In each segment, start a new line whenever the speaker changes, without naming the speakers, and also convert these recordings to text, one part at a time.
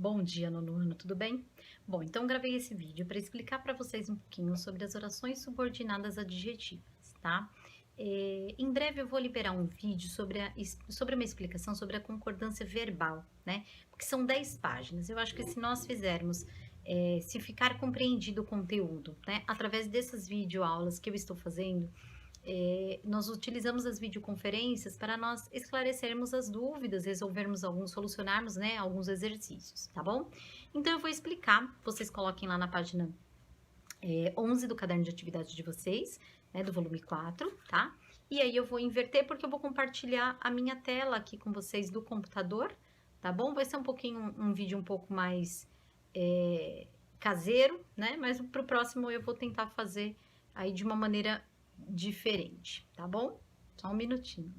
Bom dia, nono ano, tudo bem? Bom, então gravei esse vídeo para explicar para vocês um pouquinho sobre as orações subordinadas adjetivas, tá? Em breve eu vou liberar um vídeo sobre uma explicação sobre a concordância verbal, né? Porque são 10 páginas. Eu acho que se nós fizermos, se ficar compreendido o conteúdo, né? Através dessas videoaulas que eu estou fazendo, nós utilizamos as videoconferências para nós esclarecermos as dúvidas, resolvermos alguns, solucionarmos, né, alguns exercícios, tá bom? Então, eu vou explicar, vocês coloquem lá na página 11 do caderno de atividade de vocês, né, do volume 4, tá? E aí eu vou inverter porque eu vou compartilhar a minha tela aqui com vocês do computador, tá bom? Vai ser um vídeo um pouco mais caseiro, né? Mas pro próximo eu vou tentar fazer aí de uma maneira diferente, tá bom? Só um minutinho.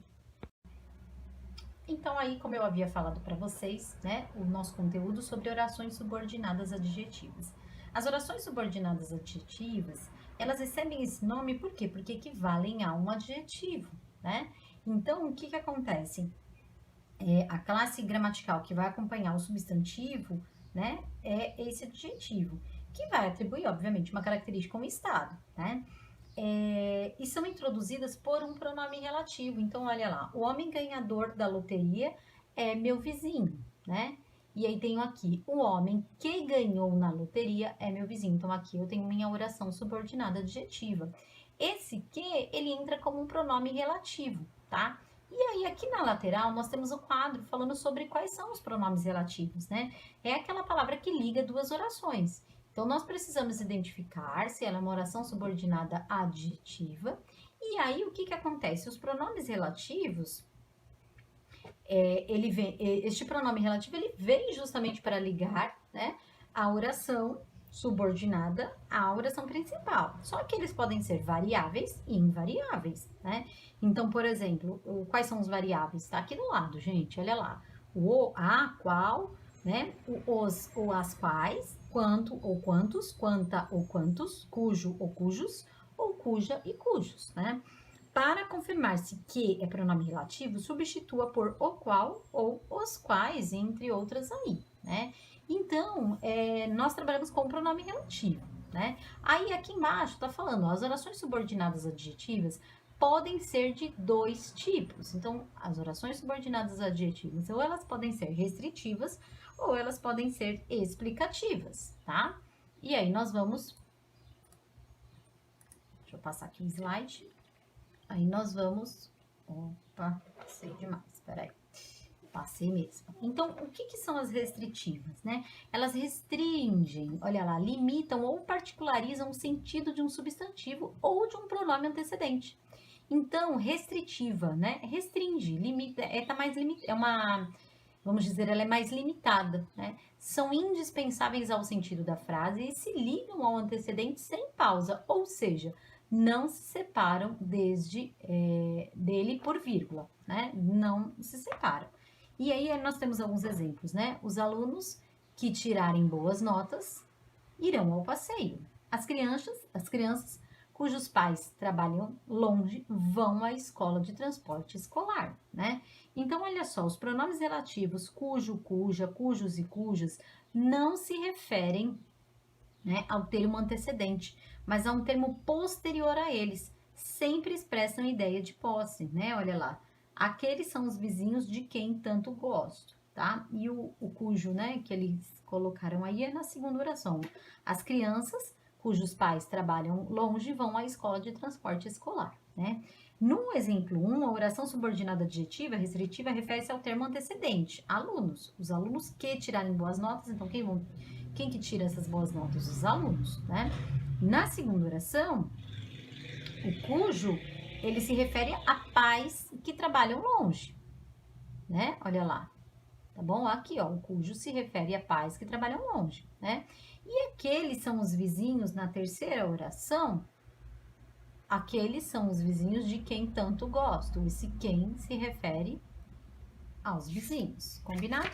Então, aí, como eu havia falado para vocês, né, o nosso conteúdo sobre orações subordinadas adjetivas. As orações subordinadas adjetivas, elas recebem esse nome por quê? Porque equivalem a um adjetivo, né? Então, o que que acontece? A classe gramatical que vai acompanhar o substantivo, né, é esse adjetivo, que vai atribuir, obviamente, uma característica a um estado, né? E são introduzidas por um pronome relativo. Então, olha lá, o homem ganhador da loteria é meu vizinho, né? E aí tenho aqui, o homem que ganhou na loteria é meu vizinho. Então, aqui eu tenho minha oração subordinada adjetiva. Esse que, ele entra como um pronome relativo, tá? E aí, aqui na lateral, nós temos o quadro falando sobre quais são os pronomes relativos, né? É aquela palavra que liga duas orações. Então, nós precisamos identificar se ela é uma oração subordinada adjetiva. E aí, o que que acontece? Os pronomes relativos, este pronome relativo, ele vem justamente para ligar, né, a oração subordinada à oração principal. Só que eles podem ser variáveis e invariáveis, né? Então, por exemplo, quais são os variáveis? Tá aqui do lado, gente, olha lá. O, a, qual, né? O, os, ou as quais, quanto ou quantos, quanta ou quantos, cujo ou cujos, ou cuja e cujos, né? Para confirmar-se que é pronome relativo, substitua por o qual ou os quais, entre outras aí, né? Então, nós trabalhamos com o pronome relativo, né? Aí, aqui embaixo, tá falando, ó, as orações subordinadas adjetivas podem ser de dois tipos. Então, as orações subordinadas adjetivas, ou elas podem ser restritivas, ou elas podem ser explicativas, tá? E aí, nós vamos... Deixa eu passar aqui o slide. Aí nós vamos... Opa, passei demais, peraí. Passei mesmo. Então, o que que são as restritivas, né? Elas restringem, olha lá, limitam ou particularizam o sentido de um substantivo ou de um pronome antecedente. Então, restritiva, né? Restringe, limita, tá mais limitada, vamos dizer, ela é mais limitada, né? São indispensáveis ao sentido da frase e se ligam ao antecedente sem pausa, ou seja, não se separam dele por vírgula, né? Não se separam. E aí nós temos alguns exemplos, né? Os alunos que tirarem boas notas irão ao passeio. As crianças cujos pais trabalham longe vão à escola de transporte escolar, né? Então, olha só, os pronomes relativos cujo, cuja, cujos e cujas não se referem, né, ao termo antecedente, mas a um termo posterior a eles. Sempre expressam ideia de posse, né? Olha lá. Aqueles são os vizinhos de quem tanto gosto, tá? E o cujo, né, que eles colocaram aí é na segunda oração. As crianças cujos pais trabalham longe vão à escola de transporte escolar, né? No exemplo 1, a oração subordinada adjetiva restritiva refere-se ao termo antecedente, alunos. Os alunos que tirarem boas notas, então quem que tira essas boas notas? Os alunos, né? Na segunda oração, o cujo, ele se refere a pais que trabalham longe, né? Olha lá, tá bom? Aqui, ó, o cujo se refere a pais que trabalham longe, né? E aqueles são os vizinhos na terceira oração, aqueles são os vizinhos de quem tanto gosto. Esse quem se refere aos vizinhos, combinado?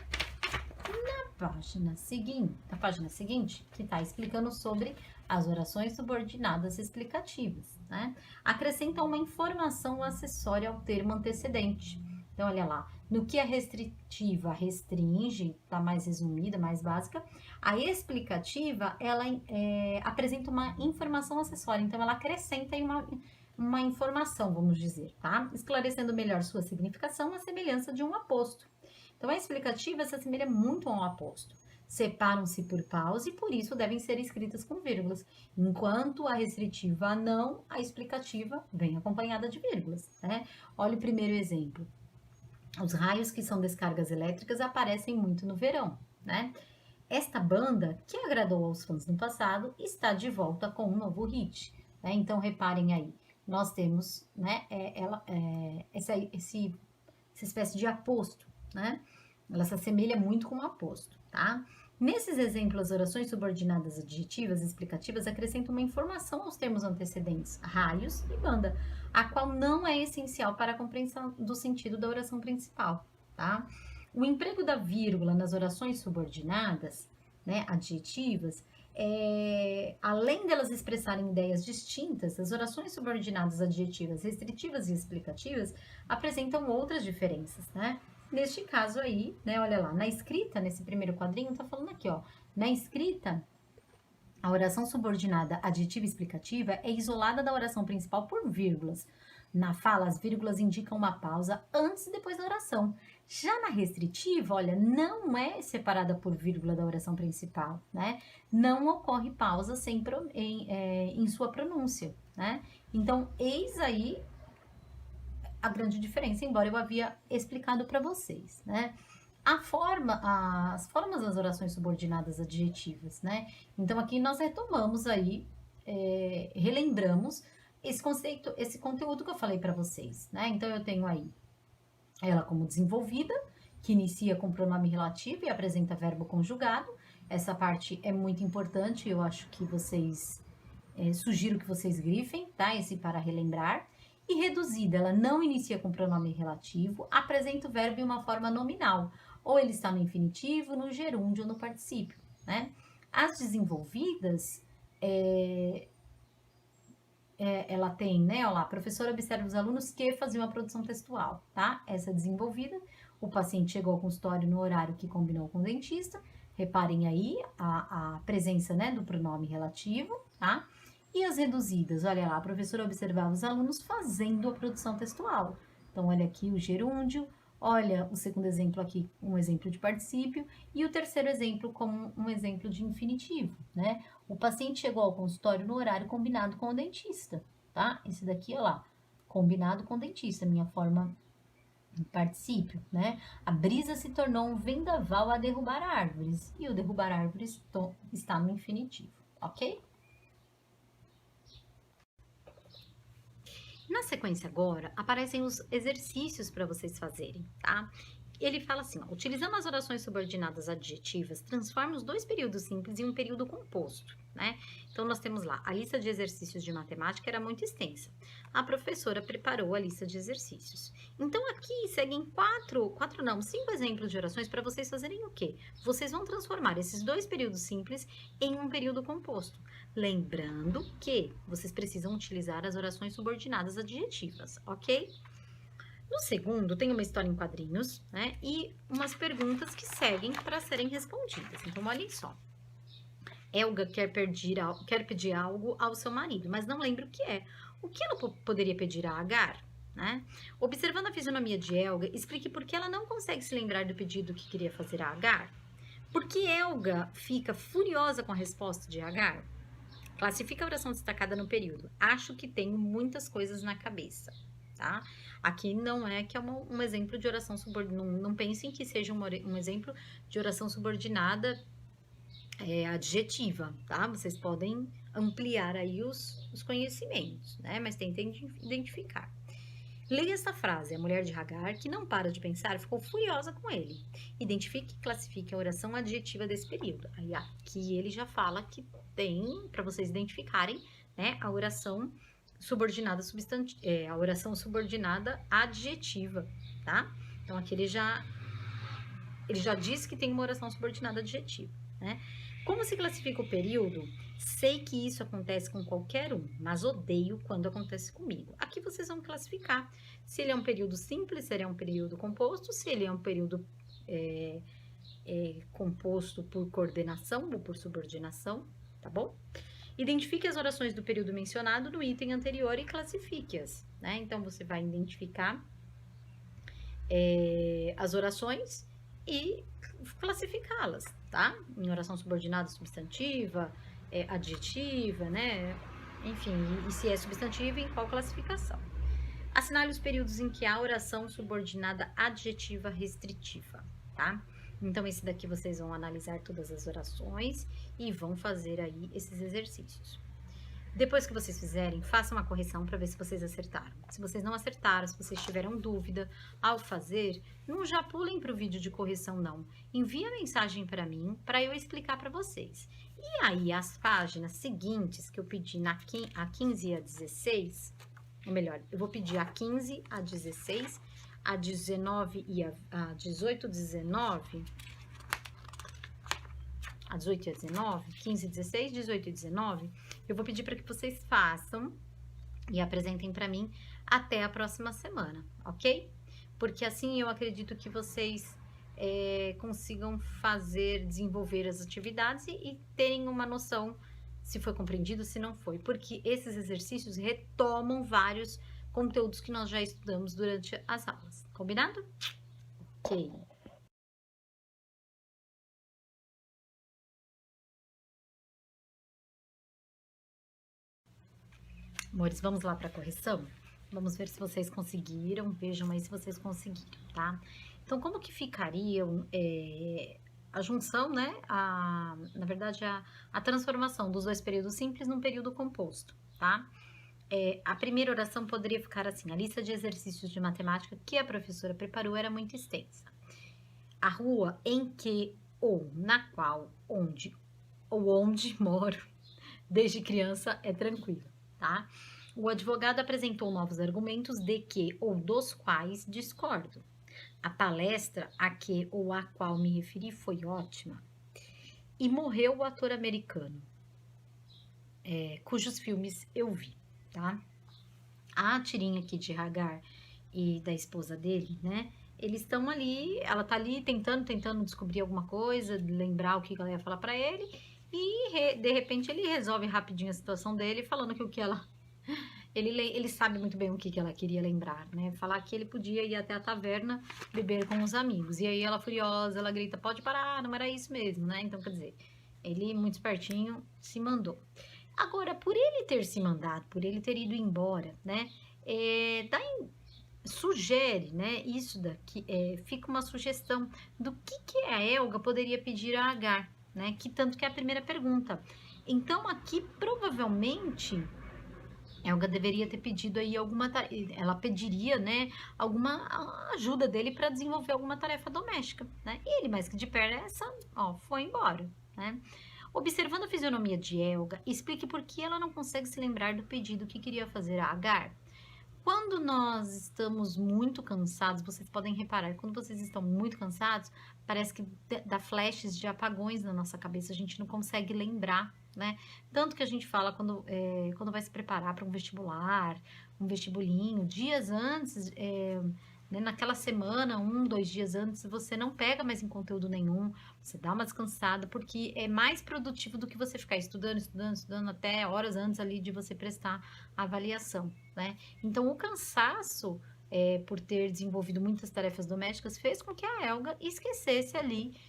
Na página seguinte, que está explicando sobre as orações subordinadas explicativas, né? Acrescenta uma informação acessória ao termo antecedente. Então, olha lá, No que a restritiva restringe, tá mais resumida, mais básica. A explicativa, ela apresenta uma informação acessória, então ela acrescenta aí uma informação, vamos dizer, tá? Esclarecendo melhor sua significação, a semelhança de um aposto. Então, a explicativa se assemelha muito a um aposto. Separam-se por pausa e por isso devem ser escritas com vírgulas. Enquanto a restritiva não, a explicativa vem acompanhada de vírgulas, né? Olha o primeiro exemplo. Os raios que são descargas elétricas aparecem muito no verão, né? Esta banda, que agradou aos fãs no passado, está de volta com um novo hit, né? Então, reparem aí, nós temos, né, essa espécie de aposto, né? Ela se assemelha muito com um aposto, tá? Nesses exemplos, as orações subordinadas adjetivas explicativas acrescentam uma informação aos termos antecedentes, raios e banda, a qual não é essencial para a compreensão do sentido da oração principal, tá? O emprego da vírgula nas orações subordinadas, né, adjetivas, além delas expressarem ideias distintas, as orações subordinadas adjetivas restritivas e explicativas apresentam outras diferenças, né? Neste caso aí, né, olha lá, na escrita, nesse primeiro quadrinho, tá falando aqui, ó, na escrita, a oração subordinada adjetiva e explicativa é isolada da oração principal por vírgulas. Na fala, as vírgulas indicam uma pausa antes e depois da oração. Já na restritiva, olha, não é separada por vírgula da oração principal, né? Não ocorre pausa em sua pronúncia, né? Então, eis aí a grande diferença, embora eu havia explicado para vocês, né? As formas das orações subordinadas adjetivas, né? Então, aqui nós retomamos aí, relembramos esse conceito, esse conteúdo que eu falei para vocês, né? Então, eu tenho aí ela como desenvolvida, que inicia com pronome relativo e apresenta verbo conjugado. Essa parte é muito importante, eu acho que vocês, sugiro que vocês grifem, tá? Esse para relembrar. E reduzida, ela não inicia com pronome relativo, apresenta o verbo em uma forma nominal, ou ele está no infinitivo, no gerúndio ou no particípio, né? As desenvolvidas, ela tem, né, olha lá, a professora observa os alunos que faziam a produção textual, tá? Essa desenvolvida, o paciente chegou ao consultório no horário que combinou com o dentista, reparem aí a presença, né, do pronome relativo, tá? E as reduzidas, olha lá, a professora observava os alunos fazendo a produção textual. Então, olha aqui o gerúndio, olha o segundo exemplo aqui, um exemplo de particípio, e o terceiro exemplo como um exemplo de infinitivo, né? O paciente chegou ao consultório no horário combinado com o dentista, tá? Esse daqui, olha lá, combinado com o dentista, minha forma de particípio, né? A brisa se tornou um vendaval a derrubar árvores, e o derrubar árvores está no infinitivo, ok? Na sequência agora, aparecem os exercícios para vocês fazerem, tá? Ele fala assim, ó, utilizando as orações subordinadas adjetivas, transforma os dois períodos simples em um período composto, né? Então, nós temos lá, a lista de exercícios de matemática era muito extensa. A professora preparou a lista de exercícios. Então, aqui seguem cinco exemplos de orações para vocês fazerem o quê? Vocês vão transformar esses dois períodos simples em um período composto. Lembrando que vocês precisam utilizar as orações subordinadas adjetivas, ok? No segundo, tem uma história em quadrinhos, né? E umas perguntas que seguem para serem respondidas. Então, olhem só. Elga quer pedir algo ao seu marido, mas não lembra o que é. O que ela poderia pedir a Agar, né? Observando a fisionomia de Elga, explique por que ela não consegue se lembrar do pedido que queria fazer a Agar. Por que Elga fica furiosa com a resposta de Agar? Classifica a oração destacada no período. Acho que tenho muitas coisas na cabeça, tá? Aqui não é que é um exemplo de oração subordinada. Não pensem que seja um exemplo de oração subordinada adjetiva, tá? Vocês podem ampliar aí os conhecimentos, né? Mas tentem identificar. Leia esta frase. A mulher de Agar, que não para de pensar, ficou furiosa com ele. Identifique e classifique a oração adjetiva desse período. Aí aqui ele já fala que tem, para vocês identificarem, né, a oração subordinada a oração subordinada adjetiva, tá? Então aqui ele já ele já disse que tem uma oração subordinada adjetiva, né? Como se classifica o período? Sei que isso acontece com qualquer um, mas odeio quando acontece comigo. Aqui vocês vão classificar se ele é um período simples, se ele é um período composto, se ele é um período composto por coordenação ou por subordinação, tá bom? Identifique as orações do período mencionado no item anterior e classifique-as, né? Então, você vai identificar as orações e classificá-las, tá? Em oração subordinada, substantiva, adjetiva, né? Enfim, e se é substantiva, em qual classificação. Assinale os períodos em que há oração subordinada adjetiva restritiva, tá? Então, esse daqui vocês vão analisar todas as orações e vão fazer aí esses exercícios. Depois que vocês fizerem, façam uma correção para ver se vocês acertaram. Se vocês não acertaram, se vocês tiveram dúvida ao fazer, não já pulem para o vídeo de correção, não. Envia mensagem para mim, para eu explicar para vocês. E aí, as páginas seguintes que eu pedi a 15 e a 16, ou melhor, eu vou pedir a 15, a 16, a 19 e a 18, 19, a 18 e a 19, 15, 16, 18 e 19, eu vou pedir para que vocês façam e apresentem para mim até a próxima semana, ok? Porque assim eu acredito que vocês consigam desenvolver as atividades e terem uma noção se foi compreendido, se não foi. Porque esses exercícios retomam vários conteúdos que nós já estudamos durante as aulas. Combinado? Ok. Amores, vamos lá para a correção? Vamos ver se vocês conseguiram. Vejam aí se vocês conseguiram, tá? Então, como que ficariam a junção, né? Na verdade, a transformação dos dois períodos simples num período composto, tá? A primeira oração poderia ficar assim: a lista de exercícios de matemática que a professora preparou era muito extensa. A rua em que, ou na qual, onde moro desde criança é tranquilo, tá? O advogado apresentou novos argumentos de que ou dos quais discordo. A palestra a que ou a qual me referi foi ótima. E morreu o ator americano, cujos filmes eu vi, tá? A tirinha aqui de Hagar e da esposa dele, né? Eles estão ali, ela tá ali tentando descobrir alguma coisa, lembrar o que ela ia falar pra ele, e de repente ele resolve rapidinho a situação dele, falando que o que ela... Ele sabe muito bem o que ela queria lembrar, né? Falar que ele podia ir até a taverna beber com os amigos. E aí ela, furiosa, ela grita: pode parar, não era isso mesmo, né? Então, quer dizer, ele, muito espertinho, se mandou. Agora, por ele ter se mandado, por ele ter ido embora, né? Sugere, né? Isso daqui, fica uma sugestão do que a Helga poderia pedir a Agar, né? Que tanto que é a primeira pergunta. Então, aqui, provavelmente... Helga deveria ter pedido aí ela pediria, né, alguma ajuda dele para desenvolver alguma tarefa doméstica, né? E ele, mais que de perto, foi embora, né? Observando a fisionomia de Helga, explique por que ela não consegue se lembrar do pedido que queria fazer a Agar. Quando nós estamos muito cansados, vocês podem reparar, quando vocês estão muito cansados, parece que dá flashes de apagões na nossa cabeça, a gente não consegue lembrar, né? Tanto que a gente fala quando vai se preparar para um vestibular, um vestibulinho, dias antes, né, naquela semana, 2 dias antes, você não pega mais em conteúdo nenhum, você dá uma descansada, porque é mais produtivo do que você ficar estudando até horas antes ali de você prestar a avaliação, né? Então, o cansaço, por ter desenvolvido muitas tarefas domésticas, fez com que a Helga esquecesse ali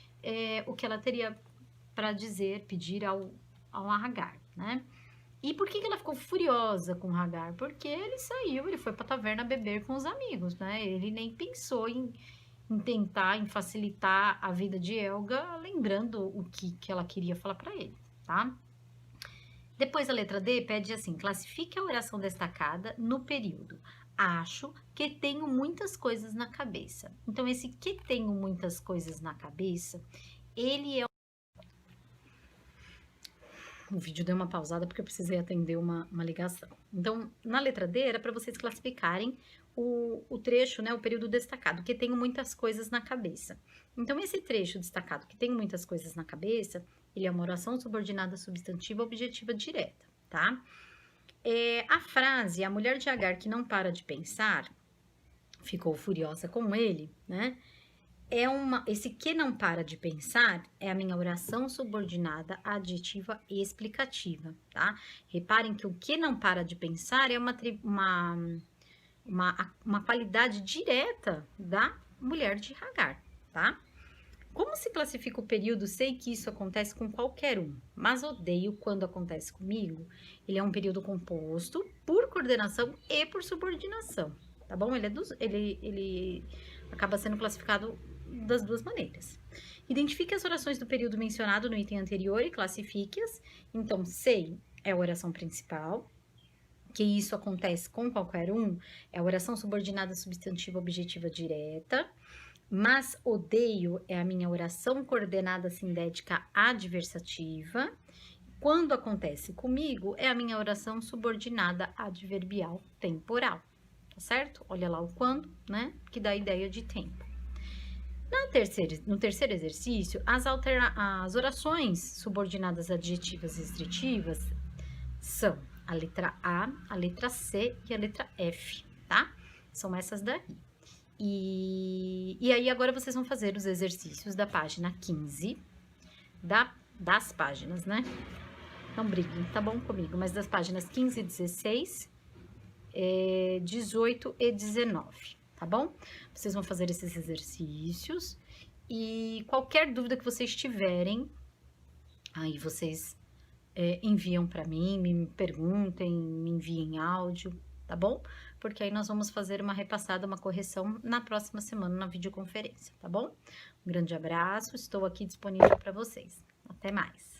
o que ela teria para pedir ao Hagar, né? E por que ela ficou furiosa com o Hagar? Porque ele foi pra taverna beber com os amigos, né? Ele nem pensou em facilitar a vida de Helga, lembrando o que ela queria falar para ele, tá? Depois a letra D pede assim: classifique a oração destacada no período. Acho que tenho muitas coisas na cabeça. Então, esse que tenho muitas coisas na cabeça, ele é O vídeo deu uma pausada porque eu precisei atender uma ligação. Então, na letra D, era para vocês classificarem o trecho, né, o período destacado, que tem muitas coisas na cabeça. Então, esse trecho destacado, que tem muitas coisas na cabeça, ele é uma oração subordinada substantiva objetiva direta, tá? A frase, a mulher de Agar que não para de pensar, ficou furiosa com ele, né? Esse que não para de pensar é a minha oração subordinada adjetiva e explicativa, tá? Reparem que o que não para de pensar é uma qualidade direta da mulher de Agar, tá? Como se classifica o período? Sei que isso acontece com qualquer um, mas odeio quando acontece comigo. Ele é um período composto por coordenação e por subordinação, tá bom? Ele acaba sendo classificado das duas maneiras. Identifique as orações do período mencionado no item anterior e classifique-as. Então, sei é a oração principal, que isso acontece com qualquer um, é a oração subordinada substantiva objetiva direta, mas odeio é a minha oração coordenada sindética adversativa. Quando acontece comigo, é a minha oração subordinada adverbial temporal, tá certo? Olha lá o quando, né? Que dá a ideia de tempo. No terceiro exercício, as orações subordinadas adjetivas restritivas são a letra A, a letra C e a letra F, tá? São essas daí. E aí, agora vocês vão fazer os exercícios da página 15, das páginas, né? Não briguem, tá bom comigo? Mas das páginas 15 e 16, 18 e 19, tá bom? Vocês vão fazer esses exercícios e qualquer dúvida que vocês tiverem, aí vocês enviam para mim, me perguntem, me enviem áudio, tá bom? Porque aí nós vamos fazer uma repassada, uma correção na próxima semana na videoconferência, tá bom? Um grande abraço, estou aqui disponível para vocês. Até mais!